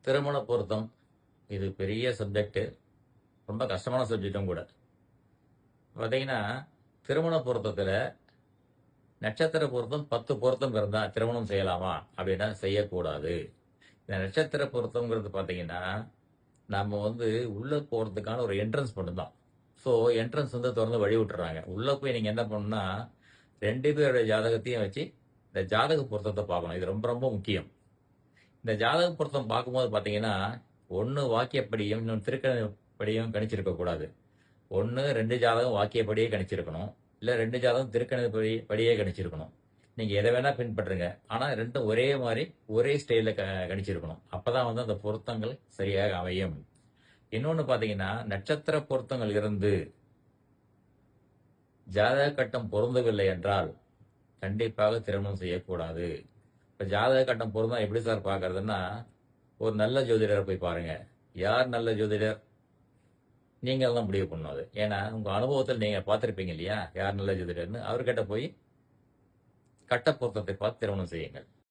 திருமண பொருத்தம் இது பெரிய சப்ஜெக்ட். ரொம்ப கஷ்டமான சப்ஜெக்டும் கூட. பார்த்தீங்கன்னா, திருமண பொருத்தத்துல நட்சத்திர பொருத்தம் 10 பொருத்தம் இருந்தா திருமணம் செய்யலாமா? அப்படின்னா செய்யக்கூடாது. இந்த நட்சத்திர பொருத்தம்ங்கிறது பார்த்தீங்கன்னா, நம்ம உள்ள போறதுக்கான ஒரு என்ட்ரன்ஸ் மட்டும் தான். ஸோ என்ட்ரன்ஸ் தொறந்து வழி விட்டுர்றாங்க. உள்ள போய் நீங்க என்ன பண்ணணும்னா, 2 பேருடைய ஜாதகத்தையும் வச்சு, இந்த ஜாதக பொருத்தத்த பார்க்கணும். இது ரொம்ப ரொம்ப முக்கியம். இந்த ஜாதக பொருத்தம் பார்க்கும்போது பார்த்தீங்கன்னா, 1 வாக்கியப்படியும், இன்னொன்னு திருக்கணிதப்படியும் கணிச்சிருக்க கூடாது. 1, 2 ஜாதகம் வாக்கியப்படியே கணிச்சிருக்கணும். இல்ல 2 ஜாதகம் படியே கணிச்சிருக்கணும். நீங்க எத வேணா பின்பற்றுங்க. ஆனா 2ம் ஒரே மாரி, ஒரே ஸ்டைல்ல கணிச்சிருக்கணும். அப்பதான் அந்த பொருத்தங்கள் சரியாக அமையும். இன்னொன்னு பார்த்தீங்கன்னா, நட்சத்திர பொருத்தங்கள் இருந்து ஜாதக கட்டம் பொருந்தவில்லை என்றால், கண்டிப்பாக திருமணம் செய்யக்கூடாது. இப்ப ஜாதக கட்டம் பொருந்தா எப்படி சார் பார்க்கறதுன்னா, ஒரு நல்ல ஜோதிடர போய் பாருங்க. யார் நல்ல ஜோதிடர்? நீங்க தான் முடிவு பண்ணணும் அது. ஏன்னா, உங்க அனுபவத்துல நீங்க பார்த்திருப்பீங்க இல்லையா? யார் நல்ல ஜோதிடர்ன்னு. அவர்கிட்ட போய் கட்ட பொருத்தத்தை பார்த்து திருமணம் செய்யுங்கள்.